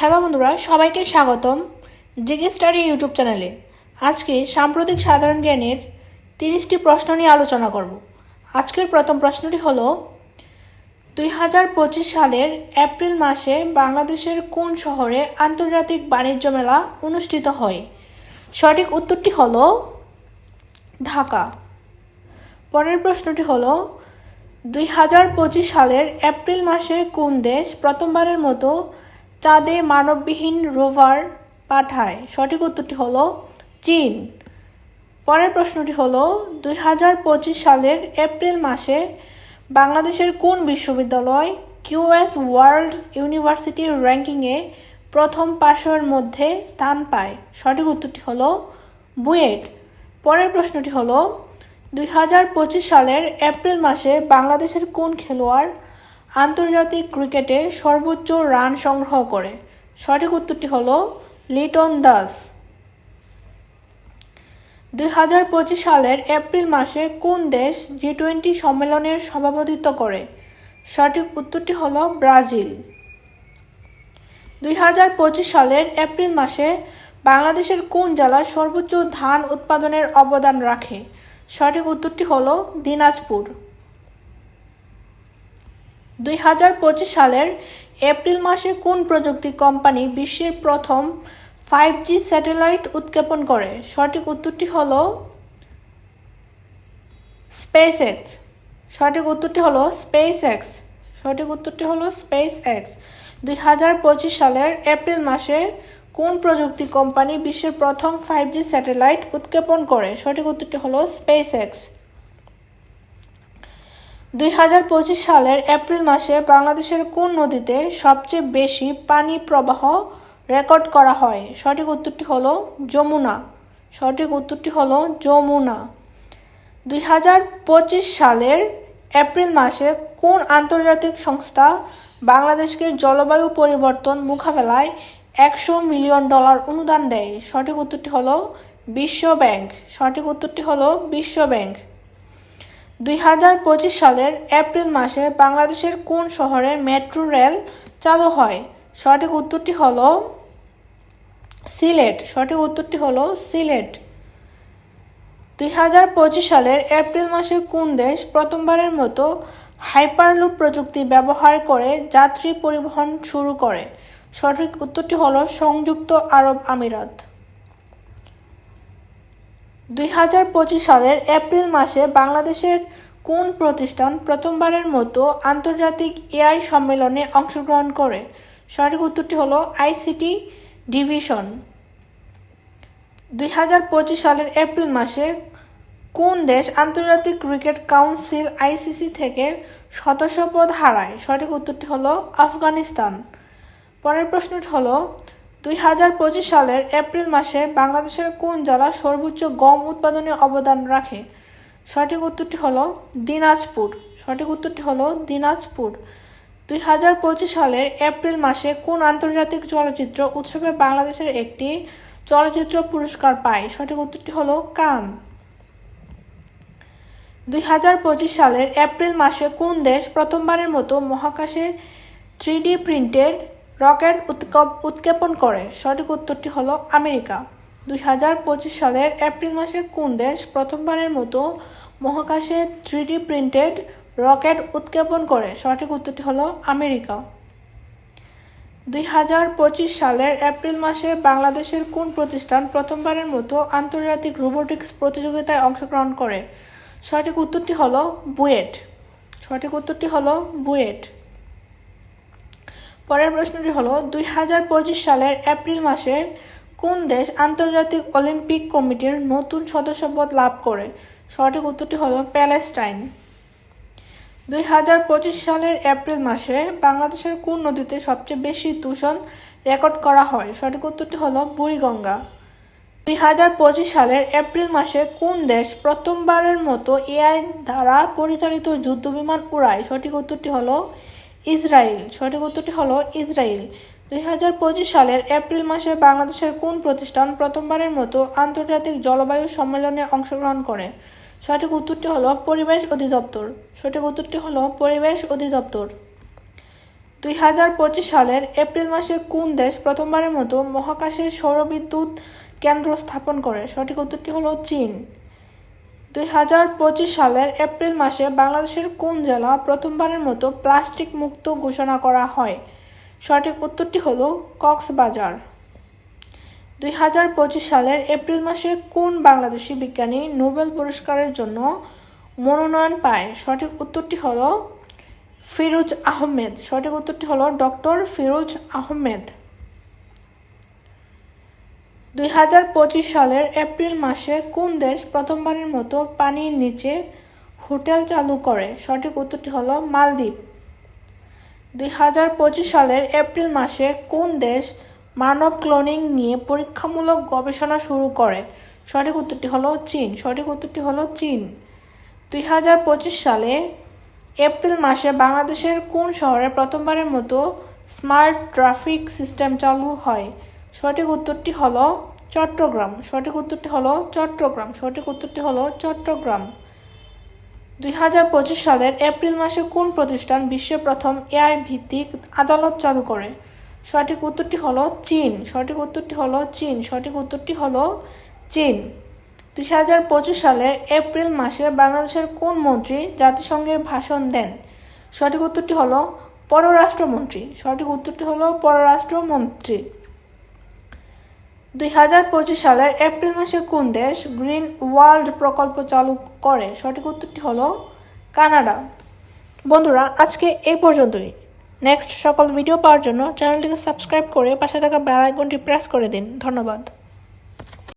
Hello বন্ধুরা, সবাইকে স্বাগতম জিকে স্টাডি ইউটিউব চ্যানেলে। আজকে সাম্প্রতিক সাধারণ জ্ঞানের 30টি প্রশ্ন নিয়ে আলোচনা করব। আজকের প্রথম প্রশ্নটি হলো 2025 সালের এপ্রিল মাসে বাংলাদেশের কোন শহরে আন্তর্জাতিক বাণিজ্য মেলা অনুষ্ঠিত হয়? সঠিক উত্তরটি হলো ঢাকা। পরের প্রশ্নটি হলো 2025 সালের এপ্রিল মাসে কোন দেশ প্রথমবারের মতো চাঁদে মানববিহীন রোভার পাঠায়? সঠিক উত্তরটি হলো চীন। পরের প্রশ্নটি হলো 2025 সালের এপ্রিল মাসে বাংলাদেশের কোন বিশ্ববিদ্যালয় কিউএস ওয়ার্ল্ড ইউনিভার্সিটি র্যাঙ্কিংয়ে প্রথম 500-এর মধ্যে স্থান পায়? সঠিক উত্তরটি হলো বুয়েট। পরের প্রশ্নটি হলো 2025 সালের এপ্রিল মাসে বাংলাদেশের কোন খেলোয়াড় আন্তর্জাতিক ক্রিকেটে সর্বোচ্চ রান সংগ্রহ করে? সঠিক উত্তরটি হলো লিটন দাস। 2025 সালের এপ্রিল মাসে কোন দেশ জি-20 সম্মেলনের সভাপতিত্ব করে? সঠিক উত্তরটি হলো ব্রাজিল। 2025 সালের এপ্রিল মাসে বাংলাদেশের কোন জেলা সর্বোচ্চ ধান উৎপাদনের অবদান রাখে? সঠিক উত্তরটি হলো দিনাজপুর। 2025 সালের এপ্রিল মাসে কোন প্রযুক্তি কোম্পানি বিশ্বের প্রথম 5G স্যাটেলাইট উৎক্ষেপণ করে? সঠিক উত্তরটি হলো স্পেসএক্স। সঠিক উত্তরটি হলো স্পেসএক্স। সঠিক উত্তরটি হলো স্পেসএক্স। 2025 সালের এপ্রিল মাসে কোন প্রযুক্তি কোম্পানি বিশ্বের প্রথম 5G স্যাটেলাইট উৎক্ষেপণ করে? সঠিক উত্তরটি হলো স্পেসএক্স। 2025 সালের এপ্রিল মাসে বাংলাদেশের কোন নদীতে সবচেয়ে বেশি পানি প্রবাহ রেকর্ড করা হয়? সঠিক উত্তরটি হলো যমুনা। সঠিক উত্তরটি হলো যমুনা। 2025 সালের এপ্রিল মাসে কোন আন্তর্জাতিক সংস্থা বাংলাদেশকে জলবায়ু পরিবর্তন মোকাবেলায় $100 মিলিয়ন অনুদান দেয়? সঠিক উত্তরটি হলো বিশ্ব ব্যাংক। সঠিক উত্তরটি হলো বিশ্ব ব্যাংক। 2025 সালের এপ্রিল মাসে বাংলাদেশের কোন শহরে মেট্রো রেল চালু হয়? সঠিক উত্তরটি হলো সিলেট। সঠিক উত্তরটি হলো সিলেট। 2025 সালের এপ্রিল মাসে কোন দেশ প্রথমবারের মতো হাইপারলুপ প্রযুক্তি ব্যবহার করে যাত্রী পরিবহন শুরু করে? সঠিক উত্তরটি হলো সংযুক্ত আরব আমিরাত। 2025 সালের এপ্রিল মাসে বাংলাদেশের কোন প্রতিষ্ঠান প্রথমবারের মতো আন্তর্জাতিক এআই সম্মেলনে অংশগ্রহণ করে? সঠিক উত্তরটি হলো আইসিটি ডিভিশন। 2025 সালের এপ্রিল মাসে কোন দেশ আন্তর্জাতিক ক্রিকেট কাউন্সিল আইসিসি থেকে সদস্যপদ হারায়? সঠিক উত্তরটি হলো আফগানিস্তান। পরের প্রশ্নটি হলো 2025 সালের এপ্রিল মাসে বাংলাদেশের কোন জেলা সর্বোচ্চ গম উৎপাদনে অবদান রাখে? সঠিক উত্তরটি হলো দিনাজপুর। সঠিক উত্তরটি হলো দিনাজপুর। 2025 সালের এপ্রিল মাসে কোন আন্তর্জাতিক চলচ্চিত্র উৎসবে বাংলাদেশের একটি চলচ্চিত্র পুরস্কার পায়? সঠিক উত্তরটি হলো কান। 2025 সালের এপ্রিল মাসে কোন দেশ প্রথমবারের মতো মহাকাশে 3D প্রিন্টেড রকেট উৎক্ষেপণ করে? সঠিক উত্তরটি হলো আমেরিকা। 2025 সালের এপ্রিল মাসে কোন দেশ প্রথমবারের মতো মহাকাশে 3D প্রিন্টেড রকেট উৎক্ষেপণ করে? সঠিক উত্তরটি হলো আমেরিকা। 2025 সালের এপ্রিল মাসে বাংলাদেশের কোন প্রতিষ্ঠান প্রথমবারের মতো আন্তর্জাতিক রোবোটিক্স প্রতিযোগিতায় অংশগ্রহণ করে? সঠিক উত্তরটি হলো বুয়েট। সঠিক উত্তরটি হলো বুয়েট। পরের প্রশ্নটি হলো 2025 সালের এপ্রিল মাসে কোন দেশ আন্তর্জাতিক অলিম্পিক কমিটির নতুন সদস্যপদ লাভ করে? সঠিক উত্তরটি হলো প্যালেস্টাইন। 2025 সালের এপ্রিল মাসে বাংলাদেশের কোন নদীতে সবচেয়ে বেশি দূষণ রেকর্ড করা হয়? সঠিক উত্তরটি হলো বুড়িগঙ্গা। 2025 সালের এপ্রিল মাসে কোন দেশ প্রথমবারের মতো এআই দ্বারা পরিচালিত যুদ্ধবিমান উড়ায়? সঠিক উত্তরটি হলো ইসরায়েল। সঠিক উত্তরটি হলো ইসরায়েল। 2025 সালের এপ্রিল মাসে বাংলাদেশের কোন প্রতিষ্ঠান প্রথমবারের মতো আন্তর্জাতিক জলবায়ু সম্মেলনে অংশগ্রহণ করে? সঠিক উত্তরটি হলো পরিবেশ অধিদপ্তর। সঠিক উত্তরটি হলো পরিবেশ অধিদপ্তর। 2025 সালের এপ্রিল মাসে কোন দেশ প্রথমবারের মতো মহাকাশে সৌরবিদ্যুৎ কেন্দ্র স্থাপন করে? সঠিক উত্তরটি হলো চীন। 2025 সালের এপ্রিল মাসে বাংলাদেশের কোন জেলা প্রথমবারের মতো প্লাস্টিক মুক্ত ঘোষণা করা হয়? সঠিক উত্তরটি হলো কক্সবাজার। 2025 সালের এপ্রিল মাসে কোন বাংলাদেশি বিজ্ঞানী নোবেল পুরস্কারের জন্য মনোনয়ন পায়? সঠিক উত্তরটি হলো ফিরোজ আহমেদ। সঠিক উত্তরটি হলো ডক্টর ফিরোজ আহমেদ। 2025 সালের এপ্রিল মাসে কোন দেশ প্রথমবারের মতো পানির নিচে হোটেল চালু করে? সঠিক উত্তরটি হলো মালদ্বীপ। 2025 সালের এপ্রিল মাসে কোন দেশ মানব ক্লোনিং নিয়ে পরীক্ষামূলক গবেষণা শুরু করে? সঠিক উত্তরটি হলো চীন। সঠিক উত্তরটি হলো চীন। 2025 সালে এপ্রিল মাসে বাংলাদেশের কোন শহরে প্রথমবারের মতো স্মার্ট ট্রাফিক সিস্টেম চালু হয়? সঠিক উত্তরটি হলো চট্টগ্রাম। সঠিক উত্তরটি হলো চট্টগ্রাম। সঠিক উত্তরটি হলো চট্টগ্রাম। 2025 সালের এপ্রিল মাসে কোন প্রতিষ্ঠান বিশ্বে প্রথম এআই ভিত্তিক আদালত চালু করে? সঠিক উত্তরটি হলো চীন। সঠিক উত্তরটি হলো চীন। সঠিক উত্তরটি হলো চীন। 2025 সালের এপ্রিল মাসে বাংলাদেশের কোন মন্ত্রী জাতিসংঘে ভাষণ দেন? সঠিক উত্তরটি হলো পররাষ্ট্রমন্ত্রী। সঠিক উত্তরটি হলো পররাষ্ট্রমন্ত্রী। 2025 সালের এপ্রিল মাসে কোন দেশ গ্রিন ওয়ার্ল্ড প্রকল্প চালু করে? সঠিক উত্তরটি হলো কানাডা। বন্ধুরা, আজকে এই পর্যন্তই। নেক্সট সকল ভিডিও পাওয়ার জন্য চ্যানেলটিকে সাবস্ক্রাইব করে পাশে থাকা বেল আইকনটি প্রেস করে দিন। ধন্যবাদ।